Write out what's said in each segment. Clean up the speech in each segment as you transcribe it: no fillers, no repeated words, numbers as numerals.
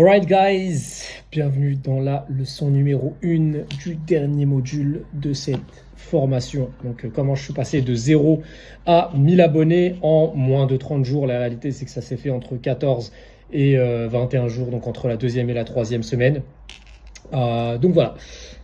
Alright guys, bienvenue dans la leçon numéro 1 du dernier module de cette formation. Donc comment je suis passé de 0 à 1000 abonnés en moins de 30 jours. La réalité c'est que ça s'est fait entre 14 et 21 jours, donc entre la deuxième et la troisième semaine. Donc voilà,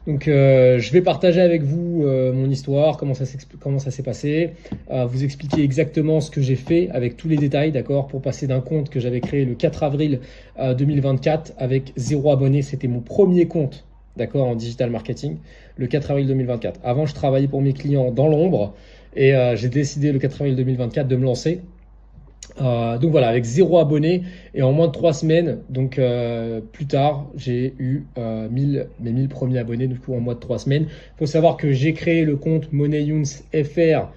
je vais partager avec vous mon histoire, comment ça s'est passé, vous expliquer exactement ce que j'ai fait avec tous les détails, d'accord, pour passer d'un compte que j'avais créé le 4 avril 2024 avec 0 abonné. C'était mon premier compte, d'accord, en digital marketing, le 4 avril 2024. Avant, je travaillais pour mes clients dans l'ombre et j'ai décidé le 4 avril 2024 de me lancer. Donc voilà, avec 0 abonnés et en moins de 3 semaines, donc plus tard, j'ai eu mes 1000 premiers abonnés, du coup en moins de 3 semaines. Il faut savoir que j'ai créé le compte MoneyYouns FR.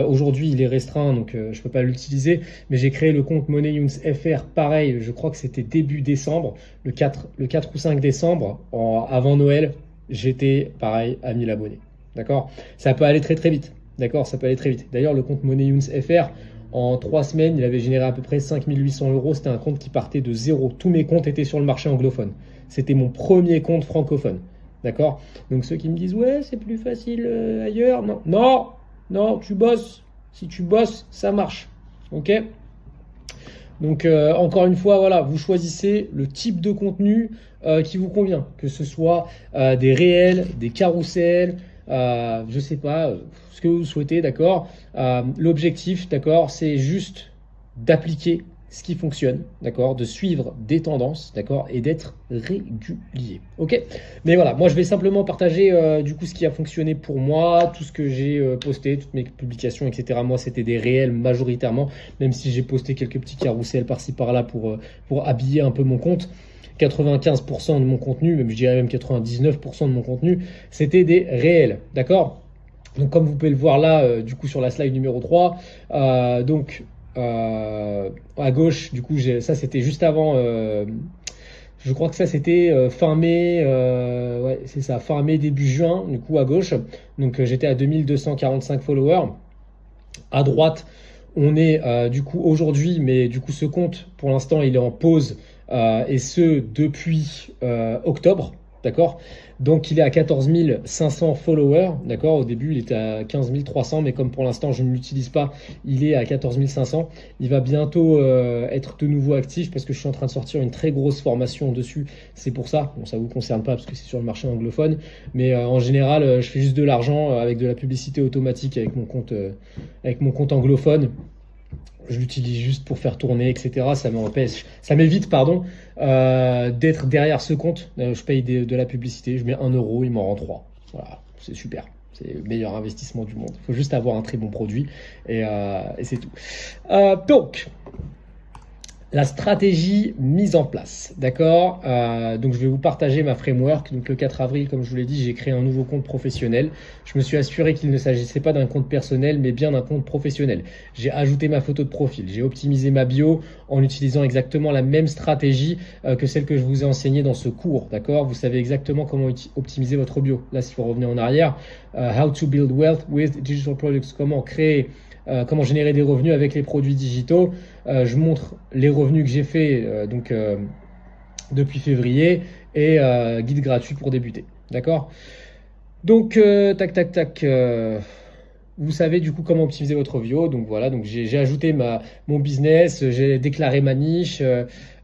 Aujourd'hui, il est restreint, donc je ne peux pas l'utiliser, mais j'ai créé le compte MoneyYouns FR, pareil, je crois que c'était début décembre, le 4 ou 5 décembre, avant Noël, j'étais pareil à 1000 abonnés. D'accord? Ça peut aller très très vite. D'accord? Ça peut aller très vite. D'ailleurs, le compte MoneyYouns FR, en 3 semaines, il avait généré à peu près 5800 euros. C'était un compte qui partait de zéro. Tous mes comptes étaient sur le marché anglophone. C'était mon premier compte francophone. D'accord? Donc ceux qui me disent, ouais, c'est plus facile ailleurs. Non, non, non, tu bosses. Si tu bosses, ça marche. Ok? Donc encore une fois, voilà, vous choisissez le type de contenu qui vous convient. Que ce soit des réels, des carousels, je sais pas, ce que vous souhaitez, d'accord. L'objectif, d'accord, c'est juste d'appliquer ce qui fonctionne, d'accord, de suivre des tendances, d'accord, et d'être régulier, ok. Mais voilà, moi je vais simplement partager du coup ce qui a fonctionné pour moi, tout ce que j'ai posté, toutes mes publications, etc. Moi c'était des réels majoritairement, même si j'ai posté quelques petits carousels par-ci par-là pour habiller un peu mon compte. 95% de mon contenu, même je dirais même 99% de mon contenu, c'était des réels, d'accord. Donc comme vous pouvez le voir là, du coup sur la slide numéro 3, à gauche, du coup ça c'était juste avant, je crois que ça c'était fin mai, ouais c'est ça, fin mai début juin, du coup à gauche, donc j'étais à 2245 followers. À droite, on est du coup aujourd'hui, mais du coup ce compte pour l'instant il est en pause et ce depuis octobre, d'accord. Donc il est à 14 500 followers, d'accord. Au début il était à 15 300, mais comme pour l'instant je ne l'utilise pas, il est à 14 500. Il va bientôt être de nouveau actif parce que je suis en train de sortir une très grosse formation dessus. C'est pour ça, bon ça vous concerne pas parce que c'est sur le marché anglophone, mais en général je fais juste de l'argent avec de la publicité automatique avec mon compte anglophone. Je l'utilise juste pour faire tourner, etc. Ça m'évite, pardon, d'être derrière ce compte. Je paye de la publicité, je mets 1 euro, il m'en rend 3. Voilà, c'est super. C'est le meilleur investissement du monde. Il faut juste avoir un très bon produit et c'est tout. Donc, la stratégie mise en place, d'accord. Donc je vais vous partager ma framework. Donc le 4 avril, comme je vous l'ai dit, j'ai créé un nouveau compte professionnel. Je me suis assuré qu'il ne s'agissait pas d'un compte personnel, mais bien d'un compte professionnel. J'ai ajouté ma photo de profil, j'ai optimisé ma bio en utilisant exactement la même stratégie que celle que je vous ai enseignée dans ce cours, d'accord. Vous savez exactement comment optimiser votre bio. Là, s'il faut revenir en arrière, how to build wealth with digital products, comment générer des revenus avec les produits digitaux. Je montre les revenus que j'ai fait depuis février et guide gratuit pour débuter. D'accord. Donc, vous savez du coup comment optimiser votre bio. Donc voilà, donc j'ai ajouté mon business, j'ai déclaré ma niche,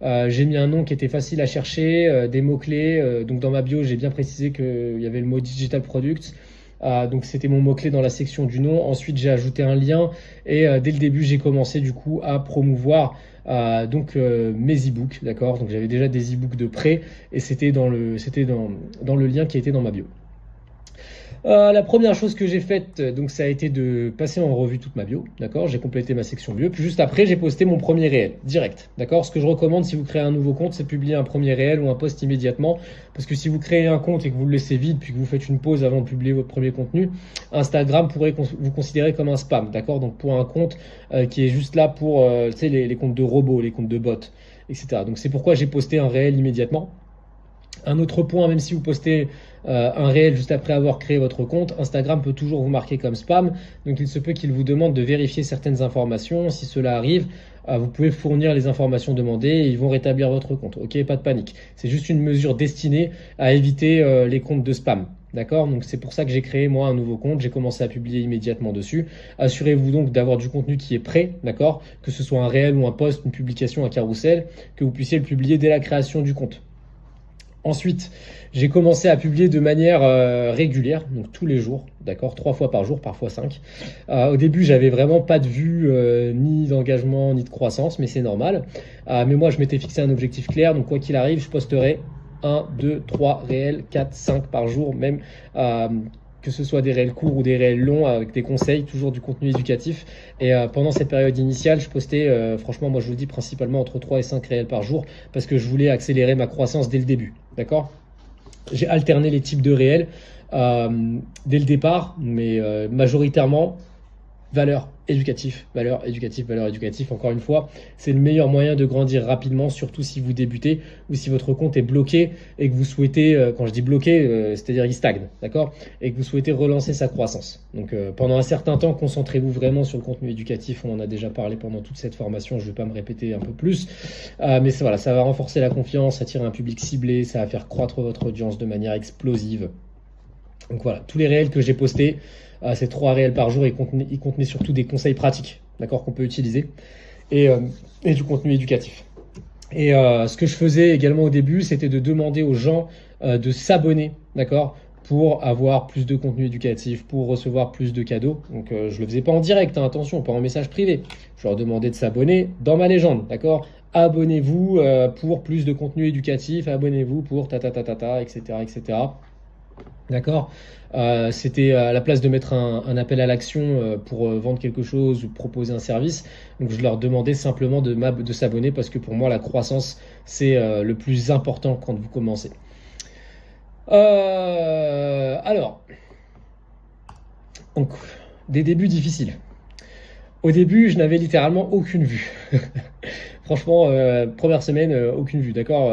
j'ai mis un nom qui était facile à chercher, des mots-clés. Donc dans ma bio, j'ai bien précisé qu'il y avait le mot Digital Products. Donc c'était mon mot-clé dans la section du nom. Ensuite j'ai ajouté un lien et dès le début j'ai commencé du coup à promouvoir mes e-books, d'accord. Donc j'avais déjà des e-books de prêt et c'était dans le lien qui était dans ma bio. La première chose que j'ai faite, donc ça a été de passer en revue toute ma bio, d'accord. J'ai complété ma section bio, puis juste après j'ai posté mon premier réel direct, d'accord. Ce que je recommande si vous créez un nouveau compte, c'est de publier un premier réel ou un post immédiatement, parce que si vous créez un compte et que vous le laissez vide, puis que vous faites une pause avant de publier votre premier contenu, Instagram pourrait vous considérer comme un spam, d'accord. Donc pour un compte qui est juste là pour les comptes de robots, les comptes de bots, etc. Donc c'est pourquoi j'ai posté un réel immédiatement. Un autre point, même si vous postez un réel juste après avoir créé votre compte, Instagram peut toujours vous marquer comme spam. Donc il se peut qu'il vous demande de vérifier certaines informations. Si cela arrive, vous pouvez fournir les informations demandées et ils vont rétablir votre compte. Ok, pas de panique. C'est juste une mesure destinée à éviter les comptes de spam. D'accord? Donc c'est pour ça que j'ai créé moi un nouveau compte, j'ai commencé à publier immédiatement dessus. Assurez-vous donc d'avoir du contenu qui est prêt, d'accord? Que ce soit un réel ou un post, une publication, un carrousel, que vous puissiez le publier dès la création du compte. Ensuite, j'ai commencé à publier de manière régulière, donc tous les jours, d'accord, 3 fois par jour, parfois 5. Au début, j'avais vraiment pas de vue, ni d'engagement, ni de croissance, mais c'est normal. Mais moi, je m'étais fixé un objectif clair, donc quoi qu'il arrive, je posterai 1, 2, 3 réels, 4, 5 par jour, même que ce soit des réels courts ou des réels longs avec des conseils, toujours du contenu éducatif. Et pendant cette période initiale, je postais, franchement, moi je vous le dis, principalement entre 3 et 5 réels par jour parce que je voulais accélérer ma croissance dès le début. D'accord? J'ai alterné les types de réels dès le départ, mais majoritairement valeur éducative, valeur éducative, valeur éducative. Encore une fois, c'est le meilleur moyen de grandir rapidement, surtout si vous débutez ou si votre compte est bloqué et que vous souhaitez, quand je dis bloqué, c'est-à-dire il stagne, d'accord? Et que vous souhaitez relancer sa croissance. Donc pendant un certain temps, concentrez-vous vraiment sur le contenu éducatif. On en a déjà parlé pendant toute cette formation, je ne vais pas me répéter un peu plus. Mais voilà, ça va renforcer la confiance, attirer un public ciblé, ça va faire croître votre audience de manière explosive. Donc voilà, tous les réels que j'ai postés, ces 3 réels par jour, ils contenaient surtout des conseils pratiques, d'accord, qu'on peut utiliser, et du contenu éducatif. Et ce que je faisais également au début, c'était de demander aux gens de s'abonner, d'accord, pour avoir plus de contenu éducatif, pour recevoir plus de cadeaux. Donc je le faisais pas en direct, hein, attention, pas en message privé. Je leur demandais de s'abonner dans ma légende, d'accord. Abonnez-vous pour plus de contenu éducatif, abonnez-vous pour etc., etc. D'accord? C'était à la place de mettre un appel à l'action pour vendre quelque chose ou proposer un service. Donc je leur demandais simplement de s'abonner parce que pour moi la croissance c'est le plus important quand vous commencez. Alors, donc, des débuts difficiles. Au début, je n'avais littéralement aucune vue. Franchement, première semaine, aucune vue, d'accord.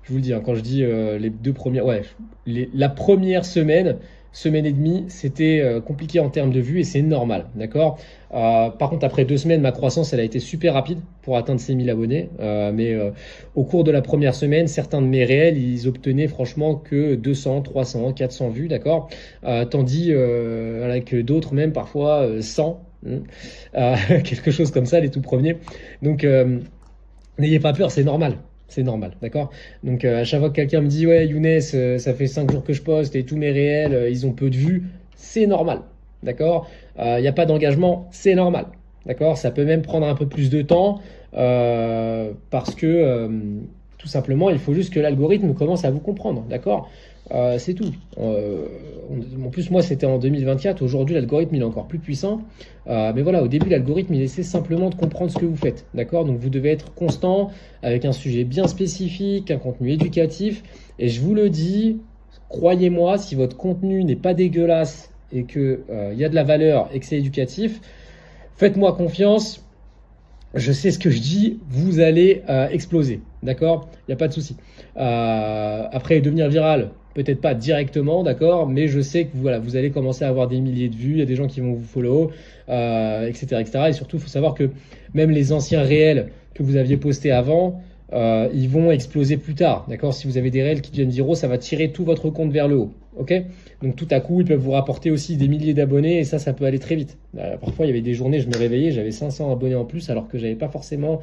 Je vous le dis, hein, quand je dis les 2 premières, ouais, la première semaine, semaine et demie, c'était compliqué en termes de vue et c'est normal, d'accord. Par contre, après 2 semaines, ma croissance, elle a été super rapide pour atteindre ces 1000 abonnés. Mais au cours de la première semaine, certains de mes réels, ils obtenaient franchement que 200, 300, 400 vues, d'accord. Tandis que d'autres, même parfois 100. Quelque chose comme ça, les tout premiers. Donc, n'ayez pas peur, c'est normal. C'est normal, d'accord? Donc, à chaque fois que quelqu'un me dit, ouais, Younes, ça fait 5 jours que je poste et tous mes réels, ils ont peu de vues, c'est normal, d'accord? Il n'y a pas d'engagement, c'est normal, d'accord? Ça peut même prendre un peu plus de temps parce que tout simplement, il faut juste que l'algorithme commence à vous comprendre, d'accord? C'est tout. En plus, moi, c'était en 2024. Aujourd'hui, l'algorithme, il est encore plus puissant. Mais voilà, au début, l'algorithme, il essaie simplement de comprendre ce que vous faites. D'accord? Donc, vous devez être constant avec un sujet bien spécifique, un contenu éducatif. Et je vous le dis, croyez-moi, si votre contenu n'est pas dégueulasse et qu'il y a de la valeur et que c'est éducatif, faites-moi confiance. Je sais ce que je dis, vous allez exploser, d'accord? Il n'y a pas de souci. Après, devenir viral, peut-être pas directement, d'accord? Mais je sais que voilà, vous allez commencer à avoir des milliers de vues, il y a des gens qui vont vous follow, etc., etc. Et surtout, il faut savoir que même les anciens réels que vous aviez postés avant, ils vont exploser plus tard, d'accord? Si vous avez des réels qui deviennent viraux, ça va tirer tout votre compte vers le haut, ok? Donc tout à coup, ils peuvent vous rapporter aussi des milliers d'abonnés et ça peut aller très vite. Parfois, il y avait des journées, je me réveillais, j'avais 500 abonnés en plus alors que j'avais pas forcément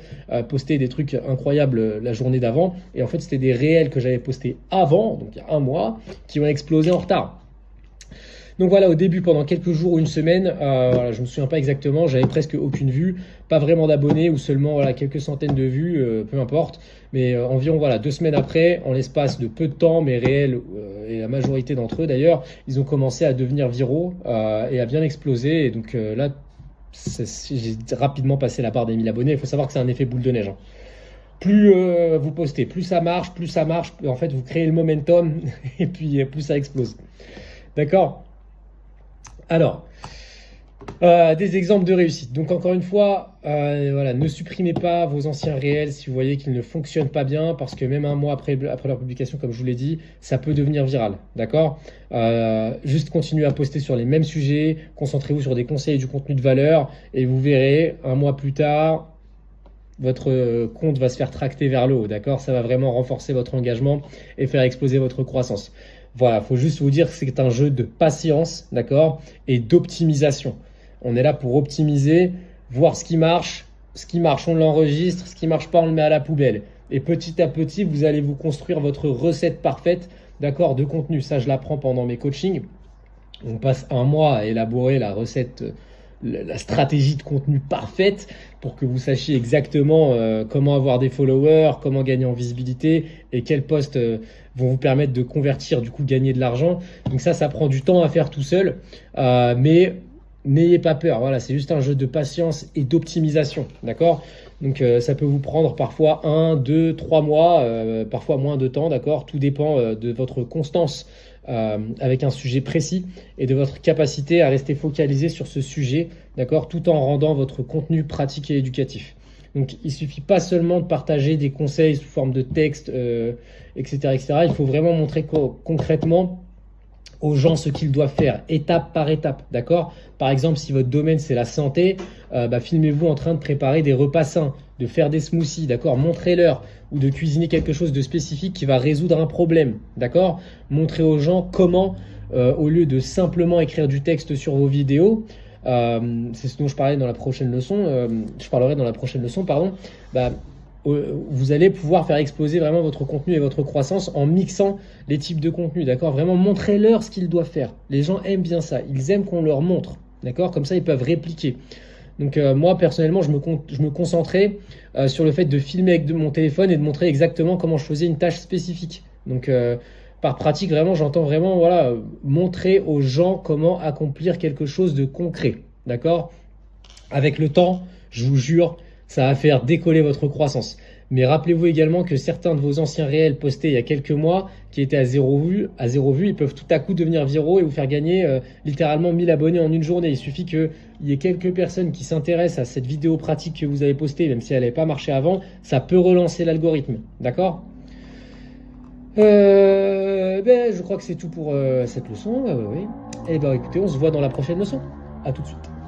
posté des trucs incroyables la journée d'avant. Et en fait, c'était des réels que j'avais postés avant, donc il y a un mois, qui ont explosé en retard. Donc voilà, au début, pendant quelques jours ou une semaine, voilà, je me souviens pas exactement, j'avais presque aucune vue, pas vraiment d'abonnés ou seulement voilà, quelques centaines de vues, peu importe. Mais environ voilà, 2 semaines après, en l'espace de peu de temps, mes réels, et la majorité d'entre eux d'ailleurs, ils ont commencé à devenir viraux et à bien exploser. Et donc là, j'ai rapidement passé la barre des 1000 abonnés. Il faut savoir que c'est un effet boule de neige, hein. Plus vous postez, plus ça marche, en fait vous créez le momentum et puis plus ça explose. D'accord? Alors, des exemples de réussite. Donc encore une fois, voilà, ne supprimez pas vos anciens réels si vous voyez qu'ils ne fonctionnent pas bien, parce que même un mois après leur publication, comme je vous l'ai dit, ça peut devenir viral. D'accord? Juste continuez à poster sur les mêmes sujets, concentrez-vous sur des conseils et du contenu de valeur, et vous verrez, un mois plus tard, votre compte va se faire tracter vers le haut, d'accord? Ça va vraiment renforcer votre engagement et faire exploser votre croissance. Voilà, faut juste vous dire que c'est un jeu de patience, d'accord? Et d'optimisation. On est là pour optimiser, voir ce qui marche, on l'enregistre, ce qui marche pas, on le met à la poubelle. Et petit à petit, vous allez vous construire votre recette parfaite, d'accord, de contenu. Ça, je l'apprends pendant mes coachings. On passe un mois à élaborer la recette, la stratégie de contenu parfaite pour que vous sachiez exactement comment avoir des followers, comment gagner en visibilité et quels posts vont vous permettre de convertir, du coup gagner de l'argent. Donc ça prend du temps à faire tout seul, mais n'ayez pas peur. Voilà, c'est juste un jeu de patience et d'optimisation, d'accord? Donc ça peut vous prendre parfois 1, 2, 3 mois, parfois moins de temps, d'accord? Tout dépend de votre constance avec un sujet précis et de votre capacité à rester focalisé sur ce sujet, d'accord, tout en rendant votre contenu pratique et éducatif. Donc, il suffit pas seulement de partager des conseils sous forme de texte, etc., etc. Il faut vraiment montrer concrètement aux gens ce qu'ils doivent faire, étape par étape, d'accord? Par exemple, si votre domaine c'est la santé, filmez-vous en train de préparer des repas sains, de faire des smoothies, d'accord? Montrez-leur, ou de cuisiner quelque chose de spécifique qui va résoudre un problème, d'accord? Montrez aux gens comment, au lieu de simplement écrire du texte sur vos vidéos, c'est ce dont je parlerai dans la prochaine leçon, pardon, vous allez pouvoir faire exploser vraiment votre contenu et votre croissance en mixant les types de contenus, d'accord? Vraiment, montrez-leur ce qu'ils doivent faire. Les gens aiment bien ça, ils aiment qu'on leur montre, d'accord? Comme ça, ils peuvent répliquer. Donc moi, personnellement, je me concentrais sur le fait de filmer avec mon téléphone et de montrer exactement comment je faisais une tâche spécifique. Donc par pratique, vraiment, j'entends vraiment voilà, montrer aux gens comment accomplir quelque chose de concret, d'accord? Avec le temps, je vous jure, ça va faire décoller votre croissance. Mais rappelez-vous également que certains de vos anciens réels postés il y a quelques mois, qui étaient à zéro vue, ils peuvent tout à coup devenir viraux et vous faire gagner littéralement 1000 abonnés en une journée. Il suffit qu'il y ait quelques personnes qui s'intéressent à cette vidéo pratique que vous avez postée, même si elle n'avait pas marché avant, ça peut relancer l'algorithme. D'accord? Je crois que c'est tout pour cette leçon. Oui. Et écoutez, on se voit dans la prochaine leçon. À tout de suite.